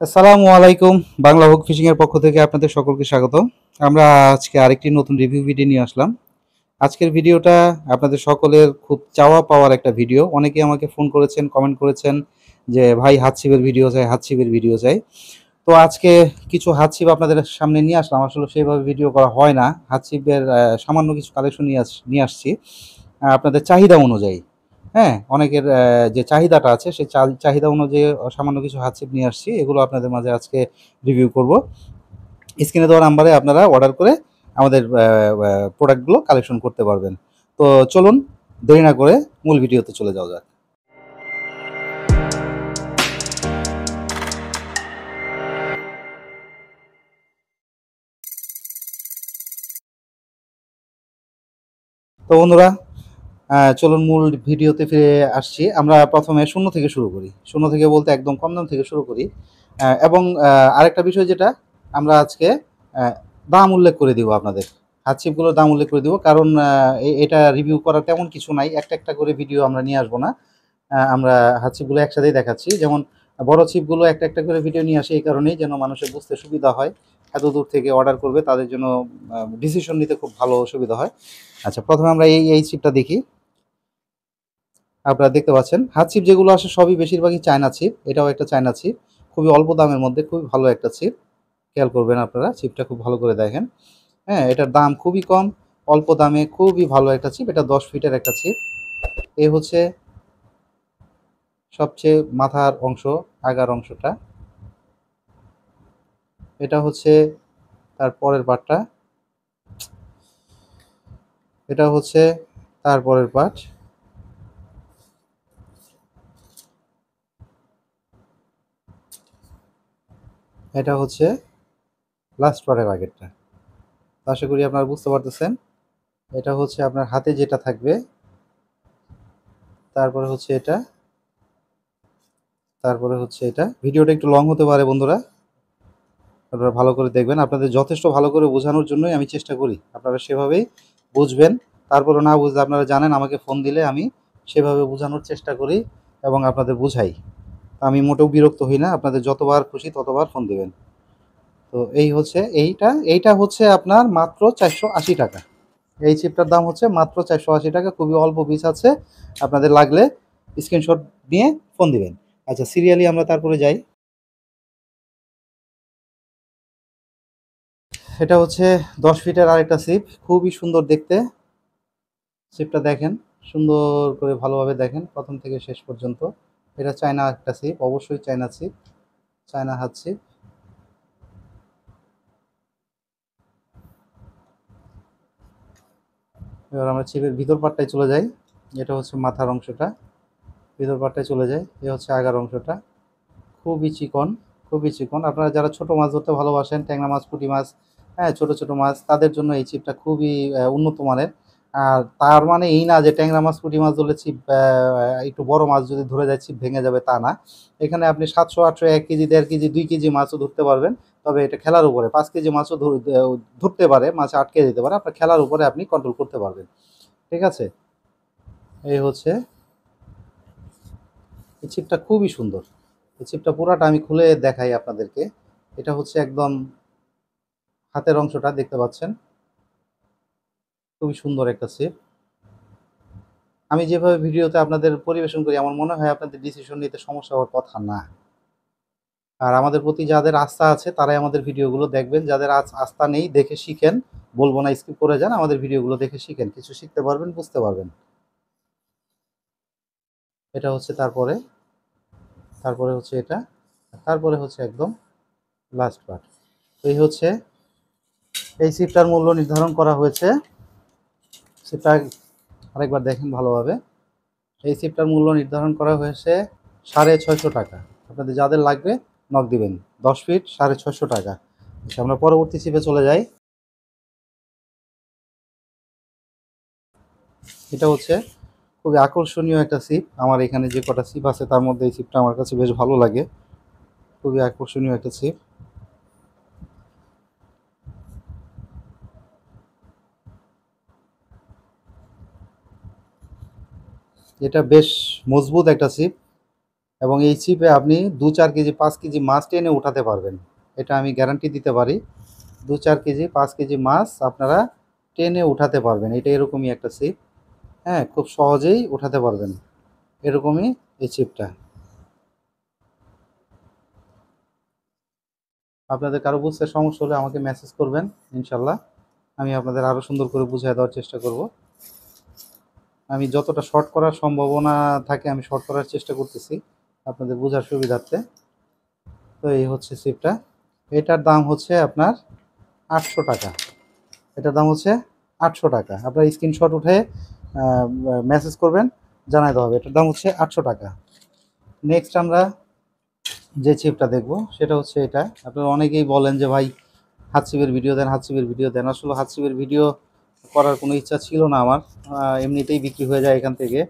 আসসালামু আলাইকুম। Bangla hook fishing এর পক্ষ থেকে আপনাদের সকলকে স্বাগত। আমরা আজকে আরেকটি নতুন রিভিউ ভিডিও নিয়ে আসলাম। আজকের ভিডিওটা আপনাদের সকলের খুব চাওয়া পাওয়ার একটা ভিডিও। অনেকেই আমাকে ফোন করেছেন, কমেন্ট করেছেন যে ভাই হাতছিপের ভিডিও চাই, হাতছিপের ভিডিও চাই। তো আজকে কিছু হাতছিপ আপনাদের সামনে নিয়ে আসলাম। আসলে সেইভাবে ভিডিও করা হয় না। হাতছিপের সামান্য কিছু কালেকশন নিয়ে আসছি আপনাদের চাহিদা অনুযায়ী। হ্যাঁ, অনেকের যে চাহিদাটা আছে সেই চাহিদা অনুযায়ী সামান্য কিছু হাতছিপ নিয়ে আসছি। এগুলো আপনাদের মাঝে আজকে রিভিউ করব। স্ক্রিনে দেওয়া নাম্বারে আপনারা অর্ডার করে আমাদের প্রোডাক্টগুলো কালেকশন করতে পারবেন। তো চলুন দেরি না করে মূল ভিডিওতে চলে যাওয়া যাক। তো বন্ধুরা, চলুন মূল ভিডিওতে ফিরে আসছি। আমরা প্রথমে শূন্য থেকে শুরু করি। শূন্য থেকে বলতে একদম কম দাম থেকে শুরু করি। এবং আরেকটা বিষয় যেটা আমরা আজকে দাম উল্লেখ করে দিব আপনাদের। হাতছিপগুলোর দাম উল্লেখ করে দিব। কারণ এটা রিভিউ করার তেমন কিছু নাই। একটা করে ভিডিও আমরা নিয়ে আসবো না। আমরা হাতছিপগুলো একসাথেই দেখাচ্ছি। যেমন বড় ছিপগুলো একটা করে ভিডিও নিয়ে আসি এই কারণেই যেন মানুষের বুঝতে সুবিধা হয়। এত দূর থেকে অর্ডার করবে তাদের জন্য ডিসিশন নিতে খুব ভালো সুবিধা হয়। আচ্ছা, প্রথমে আমরা এই ছিপটা দেখি। আপনারা দেখতে পাচ্ছেন হাত ছিপ যেগুলো আসে সবই বেশিরভাগই চায়না ছিপ। এটাও একটা চায়না ছিপ। খুবই অল্প দামের মধ্যে খুবই ভালো একটা ছিপ। খেয়াল করবেন আপনারা, ছিপটা খুব ভালো করে দেখেন। হ্যাঁ, এটার দাম খুবই কম। অল্প দামে খুবই ভালো একটা ছিপ। এটা 10 ফিটের একটা ছিপ। এই হচ্ছে সবচেয়ে মাথার অংশ, আগার অংশটা। এটা হচ্ছে তার পরের পার্টটা। এটা হচ্ছে তার পরের পার্ট। এটা হচ্ছে লাস্ট পার্টের আগেরটা। আশা করি আপনারা বুঝতে পারতেছেন। এটা হচ্ছে আপনার হাতে যেটা থাকবে, তারপরে হচ্ছে এটা, তারপরে হচ্ছে এটা। ভিডিওটা একটু লং হতে পারে বন্ধুরা, আপনারা ভালো করে দেখবেন। আপনাদের যথেষ্ট ভালো করে বোঝানোর জন্যই আমি চেষ্টা করি। আপনারা সেভাবেই বুঝবেন। তারপরেও না বুঝলে আপনারা জানেন আমাকে ফোন দিলে আমি সেভাবে বোঝানোর চেষ্টা করি এবং আপনাদের বুঝাই। আমি মোটেও বিরক্ত হই না। আপনাদের যতবার খুশি ততবার ফোন দিবেন। তো এই হচ্ছে এইটা হচ্ছে আপনার মাত্র 480 টাকা। এই চিপটার দাম হচ্ছে মাত্র 480 টাকা। খুবই অল্প পিস আছে। আপনাদের লাগলে স্ক্রিনশট নিয়ে ফোন দিবেন। আচ্ছা, সিরিয়ালি আমরা তারপরে যাই। এটা হচ্ছে 10 ফিটের আরেকটা ছিপ। খুবই সুন্দর দেখতে। ছিপটা দেখেন, সুন্দর করে ভালোভাবে দেখেন প্রথম থেকে শেষ পর্যন্ত। এটা চায়না একটা ছিপ, অবশ্যই চায়না ছিপ, চায়না হাত ছিপ। এবার আমরা ছিপের ভিতর পাটটায় চলে যাই। এটা হচ্ছে মাথার অংশটা। ভিতর পাটটায় চলে যায়। এ হচ্ছে আগার অংশটা। খুবই চিকন, খুবই চিকন। আপনারা যারা ছোট মাছ ধরতে ভালোবাসেন, ট্যাংরা মাছ, পুঁটি মাছ, হ্যাঁ, ছোট মাছ, তাদের জন্য এই ছিপটা খুবই উন্নত মানের। আর তার মানে এই না যে ট্যাংরা মাছ, পুঁটি মাছ ধরলে ছিপ একটু বড় মাছ যদি ধরে যায় ছিপ ভেঙে যাবে, তা না। এখানে আপনি 700, 800, 1 কেজি, 1.5 কেজি, 2 কেজি মাছও ধরতে পারবেন। তবে এটা খেলার উপরে 5 কেজি মাছও ধরতে পারে, মাছ আটকে যেতে পারে। আপনার খেলার উপরে আপনি কন্ট্রোল করতে পারবেন। ঠিক আছে? এই হচ্ছে এই ছিপটা খুবই সুন্দর। এই ছিপটা পুরাটা আমি খুলে দেখাই আপনাদেরকে। এটা হচ্ছে একদম হাতের অংশটা দেখতে পাচ্ছেন। খুবই সুন্দর একটা ছিপ। আমি যেভাবে ভিডিওতে আপনাদের পরিবেশন করি আমার মনে হয় আপনাদের ডিসিশন নিতে সমস্যা হওয়ার কথা না। আর আমাদের প্রতি যাদের আস্থা আছে তারাই আমাদের ভিডিওগুলো দেখবেন। যাদের আস্থা নেই দেখে শিখেন। বলব না স্কিপ করে যান। আমাদের ভিডিওগুলো দেখে শিখেন। কিছু শিখতে পারবেন, বুঝতে পারবেন। এটা হচ্ছে তারপরে, তারপরে হচ্ছে এটা, তারপরে হচ্ছে একদম লাস্ট পার্ট। তো এই হচ্ছে এই ছিপটার মূল্য নির্ধারণ করা হয়েছে। ছিপটা আরেকবার দেখেন ভালোভাবে। এই ছিপটার মূল্য নির্ধারণ করা হয়েছে 650 টাকা। আপনাদের যাদের লাগবে নক দিবেন। 10 ফিট 650 টাকা। আচ্ছা, আমরা পরবর্তী ছিপে চলে যাই। এটা হচ্ছে খুবই আকর্ষণীয় একটা ছিপ। আমার এখানে যে কটা ছিপ আছে তার মধ্যে এই ছিপটা আমার কাছে বেশ ভালো লাগে। খুবই আকর্ষণীয় একটা ছিপ। এটা বেশ মজবুত একটা ছিপ। এবং এই ছিপে আপনি 2-4 কেজি 5 কেজি মাছ টেনে উঠাতে পারবেন। এটা আমি গ্যারান্টি দিতে পারি। 2-4 কেজি 5 কেজি মাছ আপনারা টেনে উঠাতে পারবেন। এটা এরকমই একটা ছিপ। হ্যাঁ, খুব সহজেই উঠাতে পারবেন। এরকমই এই ছিপটা। আপনাদের কারো বুঝতে সমস্যা হলে আমাকে মেসেজ করবেন, ইনশাল্লাহ আমি আপনাদের আরও সুন্দর করে বুঝিয়ে দেওয়ার চেষ্টা করব। আমি যতটা শর্ট করার সম্ভাবনা থাকে আমি শর্ট করার চেষ্টা করতেছি আপনাদের বোঝার সুবিধার্থে। তো এই হচ্ছে ছিপটা। এটার দাম হচ্ছে আপনার 800 টাকা। এটার দাম হচ্ছে 800 টাকা। আপনার স্ক্রিনশট উঠে মেসেজ করবেন, জানাই দেওয়া হবে। এটার দাম হচ্ছে 800 টাকা। নেক্সট আমরা যে ছিপটা দেখব সেটা হচ্ছে এটা। আপনারা অনেকেই বলেন যে ভাই হাত ছিপের ভিডিও দেন, হাত ছিপের ভিডিও দেন। আসলে হাত ছিপের ভিডিও করার কোনো ইচ্ছা ছিল না আমার। এমনিতেই বিক্রি হয়ে যায় এখান থেকে।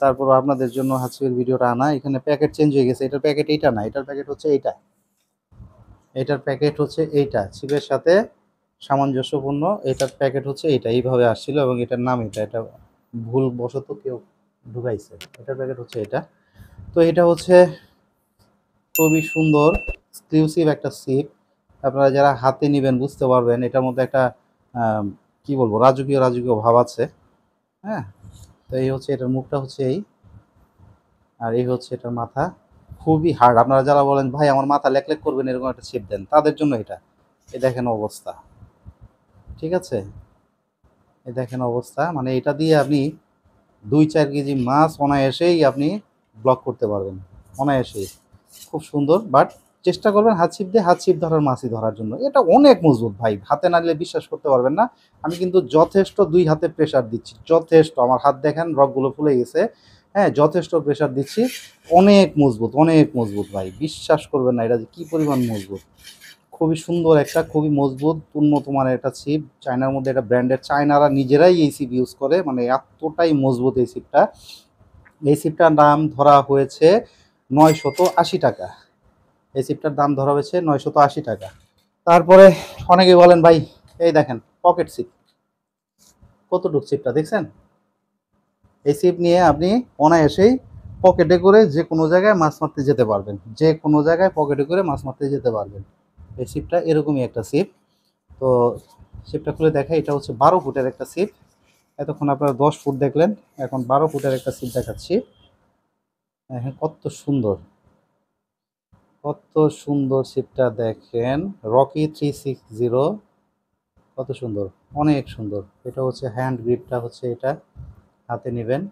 তারপরও আপনাদের জন্য হাত ছিপের ভিডিওটা আনা। এখানে প্যাকেট চেঞ্জ হয়ে গেছে। এটার প্যাকেট এইটা না, এটার প্যাকেট হচ্ছে এইটা। এটার প্যাকেট হচ্ছে এইটা, ছিপের সাথে সামঞ্জস্যপূর্ণ। এটার প্যাকেট হচ্ছে এইটা, এইভাবে আসছিল এবং এটার নাম এটা। এটা ভুলবশত কেউ ঢুকাইছে। এটার প্যাকেট হচ্ছে এটা। তো এটা হচ্ছে খুবই সুন্দর এক্সক্লুসিভ একটা ছিপ। আপনারা যারা হাতে নেবেন বুঝতে পারবেন এটার মধ্যে একটা কি বলবো, রাজকীয় রাজকীয় ভাব আছে। হ্যাঁ, তো এই হচ্ছে এটার মুখটা হচ্ছে এই, আর এই হচ্ছে এটার মাথা। খুবই হার্ড। আপনারা যারা বলেন ভাই আমার মাথা লেকলেক করবেন এরকম একটা ছিপ দেন, তাদের জন্য এটা। এই দেখেন অবস্থা, ঠিক আছে? এই দেখেন অবস্থা, মানে এটা দিয়ে আপনি 2-4 কেজি মাছ অনায়াসেই আপনি ব্লক করতে পারবেন, অনায়াসেই। খুব সুন্দর। বাট চেষ্টা করবেন হাত ছিপ দিয়ে হাত ছিপ ধরার মাছই ধরার জন্য। এটা অনেক মজবুত ভাই, হাতে না নিলে বিশ্বাস করতে পারবেন না। আমি কিন্তু যথেষ্ট 2 হাতে প্রেশার দিচ্ছি, যথেষ্ট। আমার হাত দেখেন রগগুলো ফুলে গেছে। হ্যাঁ, যথেষ্ট প্রেশার দিচ্ছি। অনেক মজবুত, অনেক মজবুত ভাই, বিশ্বাস করবেন না এটা যে কী পরিমাণ মজবুত। খুবই সুন্দর একটা, খুবই মজবুত উন্নত মানের একটা ছিপ। চায়নার মধ্যে এটা ব্র্যান্ডেড, চায়নারা নিজেরাই এই ছিপ ইউজ করে, মানে এতটাই মজবুত এই ছিপটা। এই ছিপটার দাম ধরা হয়েছে 980 টাকা। এই ছিপটার দাম ধরা হয়েছে 980 টাকা। তারপরে অনেকেই বলেন ভাই এই দেখেন পকেট ছিপ, কতটুক ছিপটা দেখছেন? এই ছিপ নিয়ে আপনি অনায়াসেই পকেটে করে যে কোনো জায়গায় মাছ মারতে যেতে পারবেন, যে কোনো জায়গায় পকেটে করে মাছ মারতে যেতে পারবেন। এই ছিপটা এরকমই একটা ছিপ। তো ছিপটা খুলে দেখা, এটা হচ্ছে 12 ফুটের একটা ছিপ। এতক্ষণ আপনারা 10 ফুট দেখলেন, এখন 12 ফুটের একটা ছিপ দেখাচ্ছি। হ্যাঁ, কত সুন্দর, কত সুন্দর ছিপটা দেখেন। রকি 360, কত সুন্দর, অনেক সুন্দর। এটা হচ্ছে হ্যান্ড গ্রিপটা হচ্ছে এটা, হাতে নেবেন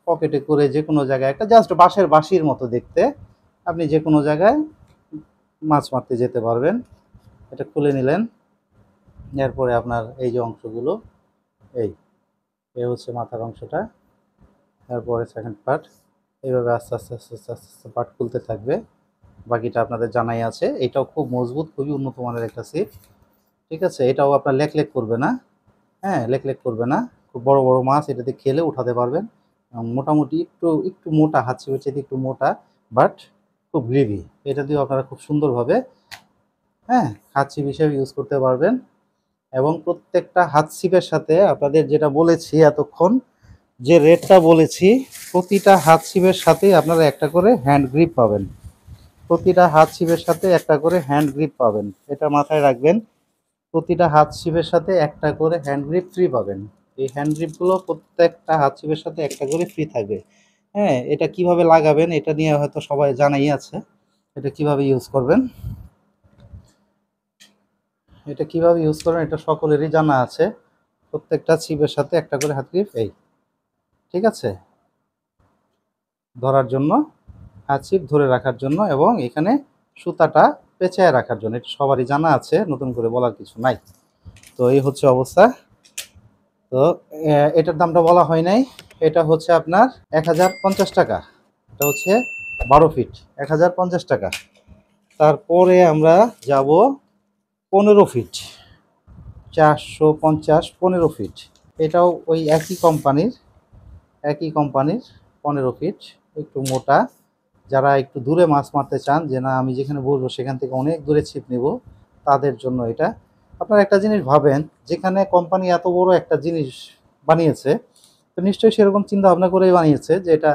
পকেটে করে যে কোনো জায়গায়, একটা জাস্ট বাঁশের বাঁশির মতো দেখতে, আপনি যে কোনো জায়গায় মাছ মারতে যেতে পারবেন। এটা খুলে নিলেন, এরপরে আপনার এই যে অংশগুলো, এই এই হচ্ছে মাথার অংশটা, তারপরে সেকেন্ড পার্ট। এইভাবে আস্তে আস্তে আস্তে আস্তে আস্তে আস্তে পার্ট খুলতে থাকবে। বাকিটা আপনাদের জানাই আছে। এটাও খুব মজবুত, খুবই উন্নত মানের একটা ছিপ, ঠিক আছে? এটাও আপনার লেক করবে না। হ্যাঁ, লেক করবে না। খুব বড় বড় মাছ এটাতে খেলে উঠাতে পারবেন। মোটামুটি একটু একটু মোটা, হাত ছিপের চাইতে একটু মোটা, বাট খুব গ্রেভি। এটা দিয়েও আপনারা খুব সুন্দরভাবে, হ্যাঁ, হাত ছিপ হিসেবে ইউজ করতে পারবেন। এবং প্রত্যেকটা হাত ছিপের সাথে আপনাদের যেটা বলেছি এতক্ষণ, যে রেটটা বলেছি, প্রতিটা হাত ছিপের সাথে আপনারা একটা করে হ্যান্ড গ্রিপ পাবেন। প্রতিটা হাত ছিপের সাথে একটা করে হ্যান্ড গ্রিপ পাবেন, এটা মাথায় রাখবেন। প্রতিটা হাত ছিপের সাথে একটা করে হ্যান্ড গ্রিপ ফ্রি পাবেন। এই হ্যান্ড গ্রিপগুলো প্রত্যেকটা হাত ছিপের সাথে একটা করে ফ্রি থাকবে। হ্যাঁ, এটা কিভাবে লাগাবেন এটা নিয়ে হয়তো সবাই জানাই আছে। এটা কিভাবে ইউজ করবেন, এটা কিভাবে ইউজ করবেন এটা সকলেরই জানা আছে। প্রত্যেকটা ছিপের সাথে একটা করে হাত গ্রিপ, এই, ঠিক আছে, ধরার জন্য, হাত ছিপ ধরে রাখার জন্য, এবং এখানে সুতাটা পেঁচায় রাখার জন্য। এটা সবারই জানা আছে, নতুন করে বলার কিছু নাই। তো এই হচ্ছে অবস্থা। তো এটার দামটা বলা হয় নাই। এটা হচ্ছে আপনার 1050 টাকা। এটা হচ্ছে 12 ফিট, 1050 টাকা। তারপরে আমরা যাব 15 ফিট, 450, 15 ফিট। এটাও ওই একই কোম্পানির 15 ফিট, একটু মোটা। যারা একটু দূরে মাছ মারতে চান, যে না আমি যেখানে বসবো সেখান থেকে অনেক দূরে ছিপ নেব, তাদের জন্য এটা। আপনারা একটা জিনিস ভাবেন, যেখানে কোম্পানি এত বড় একটা জিনিস বানিয়েছে, তো নিশ্চয়ই সেরকম চিন্তা ভাবনা করেই বানিয়েছে যে এটা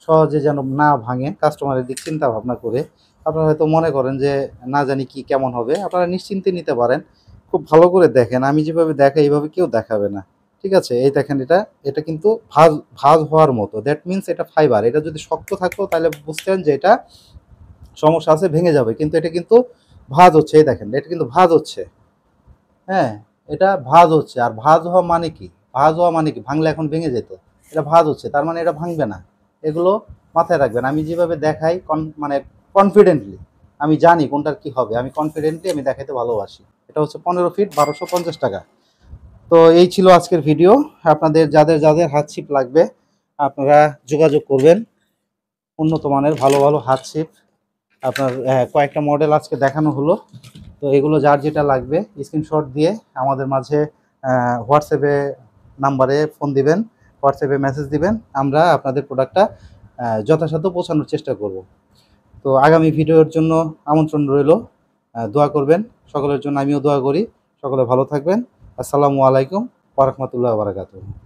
সহজে যেন না ভাঙে, কাস্টমারের দিক চিন্তা ভাবনা করে। আপনারা হয়তো মনে করেন যে না জানি কি কেমন হবে, আপনারা নিশ্চিন্তে নিতে পারেন। খুব ভালো করে দেখেন, আমি যেভাবে দেখাই এইভাবে কেউ দেখাবে না। ঠিক আছে, এই দেখেন এটা, এটা কিন্তু ভাঁজ ভাঁজ হওয়ার মতো, দ্যাট মিনস এটা ফাইবার। এটা যদি শক্ত থাকতো তাহলে বুঝতেন যে এটা সমস্যা আছে, ভেঙে যাবে, কিন্তু এটা কিন্তু ভাঁজ হচ্ছে। এই দেখেন এটা কিন্তু ভাঁজ হচ্ছে। হ্যাঁ, এটা ভাঁজ হচ্ছে। আর ভাঁজ হওয়া মানে কি? ভাঁজ হওয়া মানে কি? ভাঙলে এখন ভেঙে যেত। এটা ভাঁজ হচ্ছে, তার মানে এটা ভাঙবে না। এগুলো মাথায় রাখবেন। আমি যেভাবে দেখাই মানে কনফিডেন্টলি, আমি জানি কোনটার কি হবে, আমি কনফিডেন্টলি আমি দেখাইতে ভালোবাসি। এটা হচ্ছে 15 ফিট, 1250 টাকা। তো এই ছিল আজকের ভিডিও। আপনাদের যাদের যাদের হাত ছিপ লাগবে আপনারা যোগাযোগ করবেন। উন্নত মানের ভালো ভালো হাত ছিপ আপনার কয়েকটা মডেল আজকে দেখানো হলো। তো এগুলো যার যেটা লাগবে স্ক্রিনশট দিয়ে আমাদের মাঝে হোয়াটসঅ্যাপে নাম্বারে ফোন দিবেন, হোয়াটসঅ্যাপে মেসেজ দিবেন, আমরা আপনাদের প্রোডাক্টটা যথাসাধ্য পৌঁছানোর চেষ্টা করব। তো আগামী ভিডিওর জন্য আমন্ত্রণ রইল, দোয়া করবেন সকলের জন্য, আমিও দোয়া করি। সকলে ভালো থাকবেন। আসসালামু আলাইকুম ওয়া রাহমাতুল্লাহি ওয়া বারাকাতুহু।